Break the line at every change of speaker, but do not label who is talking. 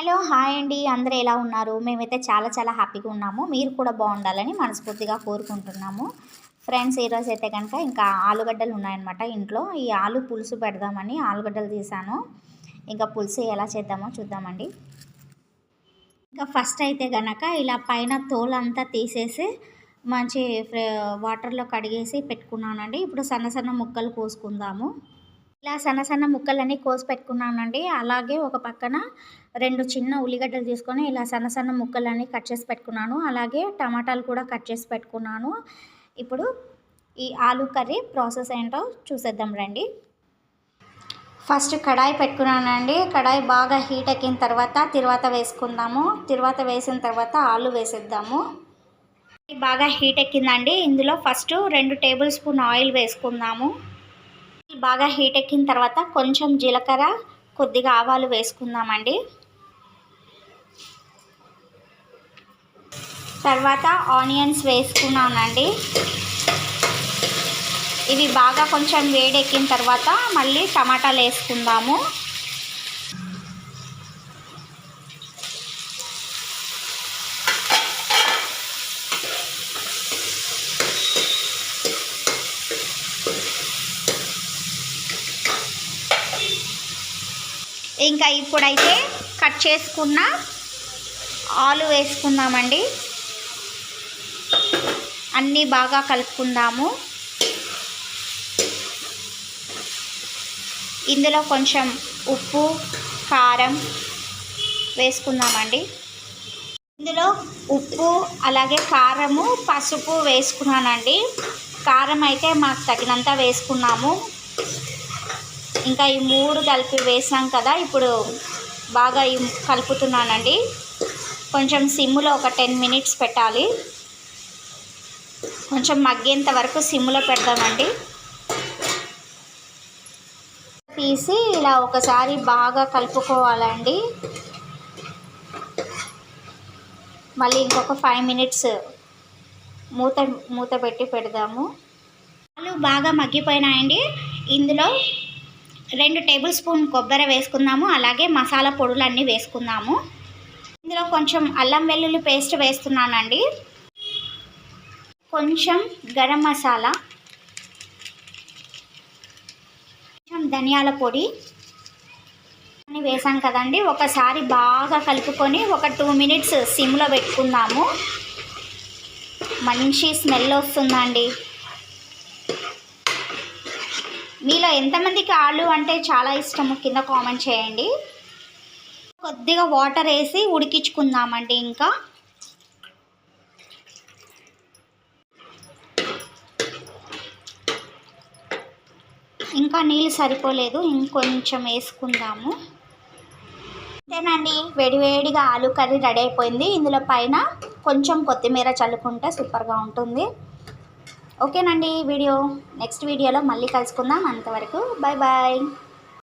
Hello hi అండి, అందరూ ఎలా ఉన్నారు? మేమైతే చాలా హ్యాపీగా ఉన్నాము. మీరు కూడా బాగుండాలని మనస్ఫూర్తిగా కోరుకుంటున్నాము. ఫ్రెండ్స్, ఈరోజు అయితే కనుక ఇంకా ఆలుగడ్డలు ఉన్నాయన్నమాట ఇంట్లో. ఈ ఆలు పులుసు పెడదామని ఆలుగడ్డలు తీసాను. ఇంకా పులుసు ఎలా చేద్దామో చూద్దామండి. ఇంకా ఫస్ట్ అయితే కనుక ఇలా పైన తోలంతా తీసేసి మంచి వాటర్లో కడిగేసి పెట్టుకున్నానండి. ఇప్పుడు సన్న ముక్కలు కోసుకుందాము. ఇలా సన్న ముక్కలన్నీ కోసి పెట్టుకున్నానండి. అలాగే ఒక పక్కన 2 చిన్న ఉల్లిగడ్డలు తీసుకొని ఇలా సన్న ముక్కలన్నీ కట్ చేసి పెట్టుకున్నాను. అలాగే టమాటాలు కూడా కట్ చేసి పెట్టుకున్నాను. ఇప్పుడు ఈ ఆలు కర్రీ ప్రాసెస్ ఏంటో చూసేద్దాం రండి. ఫస్ట్ కడాయి పెట్టుకున్నానండి. కడాయి బాగా హీట్ ఎక్కిన తర్వాత వేసుకుందాము. తర్వాత వేసిన తర్వాత ఆలు వేసేద్దాము. బాగా హీట్ ఎక్కిందండి. ఇందులో ఫస్ట్ 2 టేబుల్ స్పూన్ ఆయిల్ వేసుకుందాము. బాగా హీట్ ఎక్కిన తర్వాత కొంచెం జీలకర్ర, కొద్దిగా ఆవాలు వేసుకుందామండి. తర్వాత ఆనియన్స్ వేసుకున్నానండి. ఇవి బాగా కొంచెం వేడెక్కిన తర్వాత మళ్ళీ టమాటాలు వేసుకుందాము. ఇంకా ఇప్పుడైతే కట్ చేసుకున్న ఆలు వేసుకుందామండి. అన్నీ బాగా కలుపుకుందాము. ఇందులో కొంచెం ఉప్పు, కారం వేసుకుందామండి. ఇందులో ఉప్పు, అలాగే కారము, పసుపు వేసుకున్నానండి. కారం అయితే మాకు తగినంత వేసుకున్నాము. ఇంకా ఈ 3 కలిపి వేసాం కదా, ఇప్పుడు బాగా కలుపుతున్నానండి. కొంచెం సిమ్లో ఒక 10 మినిట్స్ పెట్టాలి. కొంచెం మగ్గేంత వరకు సిమ్లో పెడదామండి. తీసి ఇలా ఒకసారి బాగా కలుపుకోవాలండి. మళ్ళీ ఇంకొక 5 మినిట్స్ మూత పెట్టి పెడదాము. ఆలు బాగా మగ్గిపోయినాయండి. ఇందులో 2 టేబుల్ స్పూన్ కొబ్బరి వేసుకుందాము. అలాగే మసాలా పొడులన్నీ వేసుకుందాము. ఇందులో కొంచెం అల్లం వెల్లుల్లి పేస్ట్ వేస్తున్నానండి. కొంచెం గరం మసాలా, కొంచెం ధనియాల పొడి అన్నీ వేసాం కదండి. ఒకసారి బాగా కలుపుకొని ఒక 2 మినిట్స్ సిమ్లో పెట్టుకుందాము. మంచి స్మెల్ వస్తుందండి. మీలో ఎంతమందికి ఆలు అంటే చాలా ఇష్టమో కింద కామెంట్ చేయండి. కొద్దిగా వాటర్ వేసి ఉడికించుకుందామండి. ఇంకా నీళ్ళు సరిపోలేదు, ఇంకొంచెం వేసుకుందాము. అంతేనండి, వేడివేడిగా ఆలు కర్రీ రెడీ అయిపోయింది. ఇందులో పైన కొంచెం కొత్తిమీర చల్లుకుంటే సూపర్గా ఉంటుంది. ఓకేనండి, నెక్స్ట్ వీడియోలో మళ్ళీ కలుసుకుందాం. అంతవరకు బాయ్.